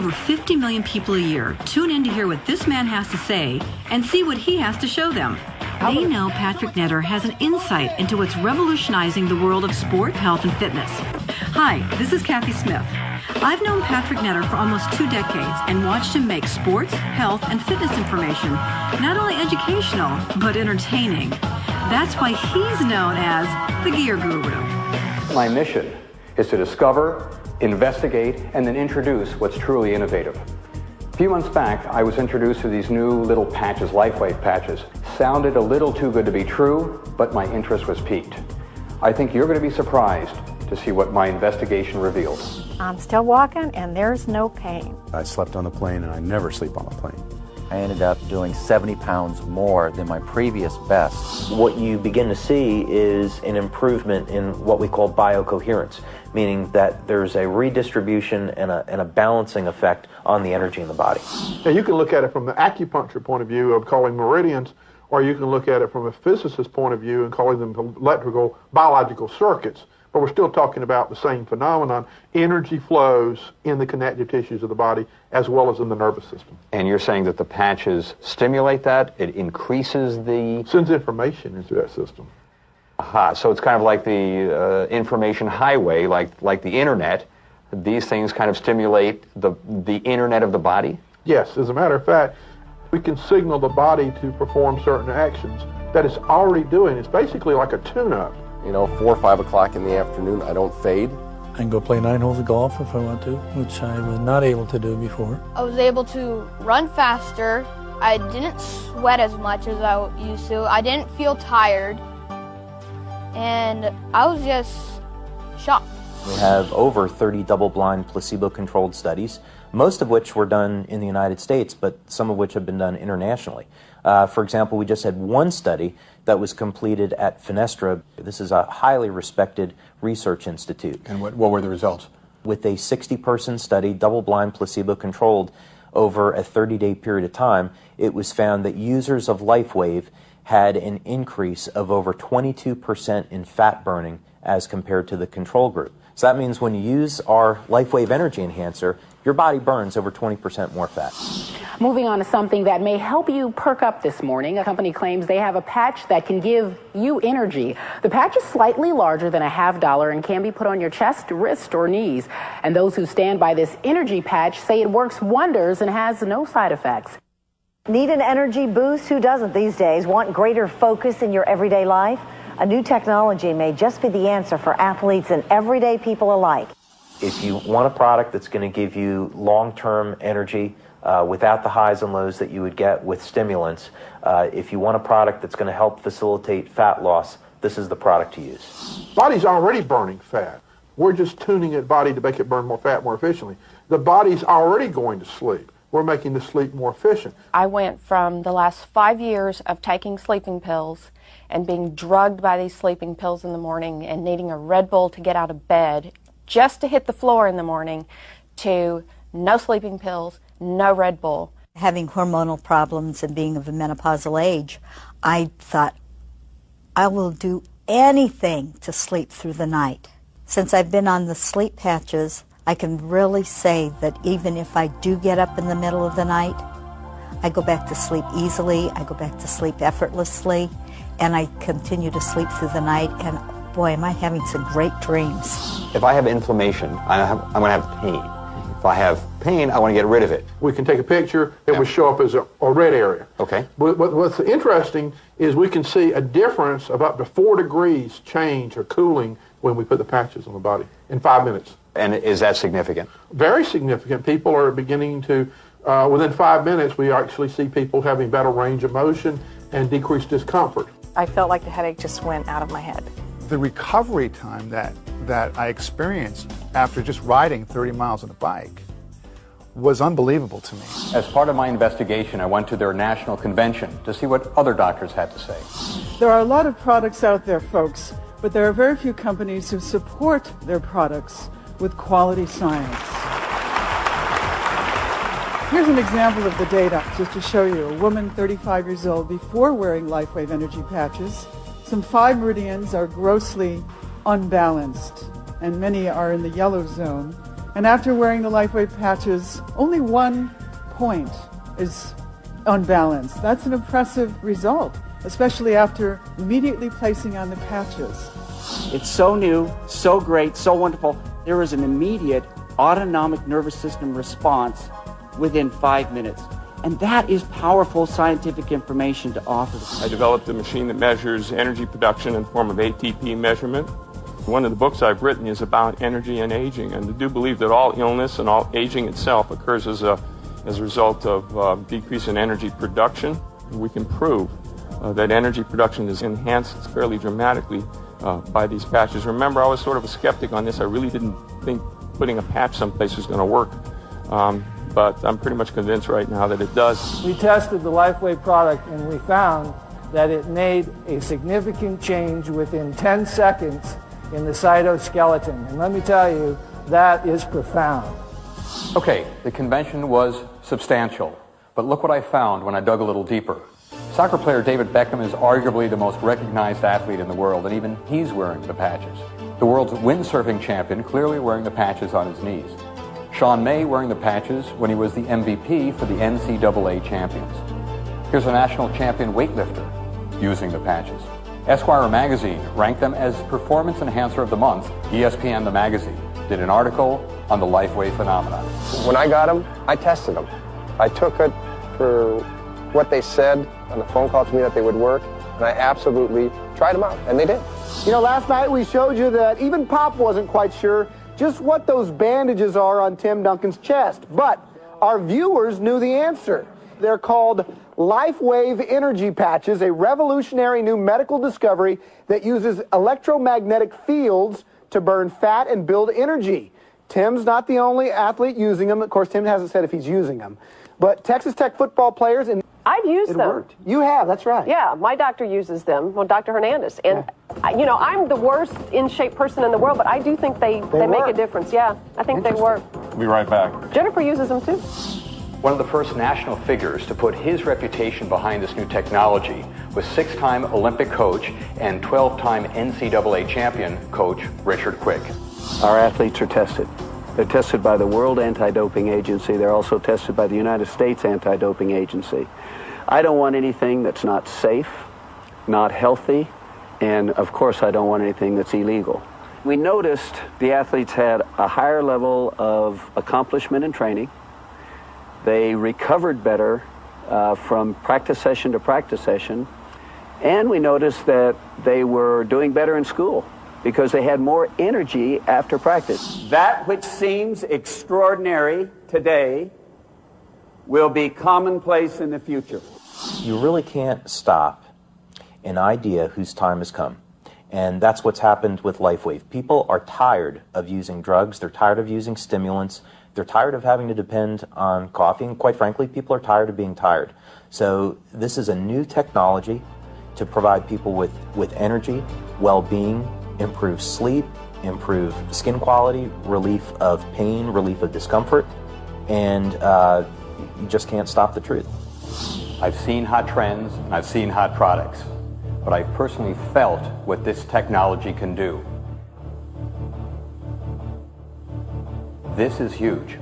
over 50 million people a year tune in to hear what this man has to say and see what he has to show them. They know Patrick Netter has an insight into what's revolutionizing the world of sport, health, and fitness. Hi, this is Kathy Smith. I've known Patrick Netter for almost 2 decades and watched him make sports, health, and fitness information not only educational, but entertaining. That's why he's known as the Gear Guru. My mission is to discover, investigate, and then introduce what's truly innovative. A few months back, I was introduced to these new little patches, LifeWave patches. Sounded a little too good to be true, but my interest was piqued. I think you're going to be surprised to see what my investigation reveals. I'm still walking and there's no pain. I slept on the plane and I never sleep on the plane. I ended up doing 70 pounds more than my previous best. What you begin to see is an improvement in what we call biocoherence, meaning that there's a redistribution and a balancing effect on the energy in the body. Now you can look at it from the acupuncture point of view of calling meridians, or you can look at it from a physicist's point of view and calling them electrical biological circuits. But we're still talking about the same phenomenon. Energy flows in the connective tissues of the body as well as in the nervous system. And you're saying that the patches stimulate that? It increases the... Sends information into that system. Aha, so it's kind of like the information highway, like the internet. These things kind of stimulate the internet of the body? Yes, as a matter of fact, we can signal the body to perform certain actions that it's already doing. It's basically like a tune-up. 4 or 5 o'clock in the afternoon, I don't fade. I can go play 9 holes of golf if I want to, which I was not able to do before. I was able to run faster. I didn't sweat as much as I used to. I didn't feel tired. And I was just shocked. We have over 30 double-blind placebo-controlled studies, most of which were done in the United States, but some of which have been done internationally. For example, we just had one study that was completed at Fenestra. This is a highly respected research institute. And what were the results? With a 60-person study, double-blind, placebo-controlled, over a 30-day period of time, it was found that users of LifeWave had an increase of over 22% in fat burning as compared to the control group. So that means when you use our LifeWave Energy Enhancer, your body burns over 20% more fat. Moving on to something that may help you perk up this morning. A company claims they have a patch that can give you energy. The patch is slightly larger than a $50 and can be put on your chest, wrist, or knees. And those who stand by this energy patch say it works wonders and has no side effects. Need an energy boost? Who doesn't these days? Want greater focus in your everyday life? A new technology may just be the answer for athletes and everyday people alike. If you want a product that's going to give you long-term energy without the highs and lows that you would get with stimulants, if you want a product that's going to help facilitate fat loss, this is the product to use. Body's already burning fat. We're just tuning the body to make it burn more fat more efficiently. The body's already going to sleep. We're making the sleep more efficient. I went from the last 5 years of taking sleeping pills and being drugged by these sleeping pills in the morning and needing a Red Bull to get out of bed just to hit the floor in the morning, to no sleeping pills, no Red Bull. Having hormonal problems and being of a menopausal age, I thought, I will do anything to sleep through the night. Since I've been on the sleep patches, I can really say that even if I do get up in the middle of the night, I go back to sleep easily, I go back to sleep effortlessly, and I continue to sleep through the night, and boy, am I having some great dreams. If I have inflammation, I'm going to have pain. If I have pain, I want to get rid of it. We can take a picture, it will show up as a red area. Okay. But what's interesting is we can see a difference of up to 4 degrees change or cooling when we put the patches on the body in 5 minutes. And is that significant? Very significant. People are beginning to, within 5 minutes, we actually see people having better range of motion and decreased discomfort. I felt like the headache just went out of my head. The recovery time that I experienced after just riding 30 miles on a bike was unbelievable to me. As part of my investigation, I went to their national convention to see what other doctors had to say. There are a lot of products out there, folks, but there are very few companies who support their products with quality science. Here's an example of the data, just to show you. A woman 35 years old before wearing LifeWave energy patches. Some 5 meridians are grossly unbalanced, and many are in the yellow zone. And after wearing the LifeWave patches, only 1 point is unbalanced. That's an impressive result, especially after immediately placing on the patches. It's so new, so great, so wonderful. There is an immediate autonomic nervous system response within 5 minutes. And that is powerful scientific information to offer. I developed a machine that measures energy production in the form of ATP measurement. One of the books I've written is about energy and aging, and I do believe that all illness and all aging itself occurs as a result of decrease in energy production. We can prove that energy production is enhanced fairly dramatically by these patches. Remember, I was sort of a skeptic on this. I really didn't think putting a patch someplace was going to work. But I'm pretty much convinced right now that it does. We tested the LifeWave product and we found that it made a significant change within 10 seconds in the cytoskeleton. And let me tell you, that is profound. Okay, the convention was substantial, but look what I found when I dug a little deeper. Soccer player David Beckham is arguably the most recognized athlete in the world, and even he's wearing the patches. The world's windsurfing champion clearly wearing the patches on his knees. Sean May wearing the patches when he was the MVP for the NCAA champions. Here's a national champion weightlifter using the patches. Esquire magazine ranked them as Performance Enhancer of the Month. ESPN, the magazine, did an article on the LifeWave phenomenon. When I got them, I tested them. I took it for what they said on the phone call to me that they would work, and I absolutely tried them out, and they did. You know, last night we showed you that even Pop wasn't quite sure just what those bandages are on Tim Duncan's chest, but our viewers knew the answer. They're called LifeWave Energy Patches, a revolutionary new medical discovery that uses electromagnetic fields to burn fat and build energy. Tim's not the only athlete using them. Of course, Tim hasn't said if he's using them. But Texas Tech football players and I've used them. Worked. You have, that's right. Yeah, my doctor uses them, well, Dr. Hernandez. And, you know, I'm the worst in-shape person in the world, but I do think they make a difference. Yeah, I think they work. We'll be right back. Jennifer uses them, too. One of the first national figures to put his reputation behind this new technology was 6-time Olympic coach and 12-time NCAA champion coach Richard Quick. Our athletes are tested. They're tested by the World Anti-Doping Agency. They're also tested by the United States Anti-Doping Agency. I don't want anything that's not safe, not healthy, and of course I don't want anything that's illegal. We noticed the athletes had a higher level of accomplishment and training. They recovered better from practice session to practice session, and we noticed that they were doing better in school because they had more energy after practice. That which seems extraordinary today will be commonplace in the future. You really can't stop an idea whose time has come. And that's what's happened with LifeWave. People are tired of using drugs. They're tired of using stimulants. They're tired of having to depend on coffee. And quite frankly, people are tired of being tired. So this is a new technology to provide people with energy, well-being, improved sleep, improved skin quality, relief of pain, relief of discomfort. And you just can't stop the truth. I've seen hot trends and I've seen hot products, but I've personally felt what this technology can do. This is huge.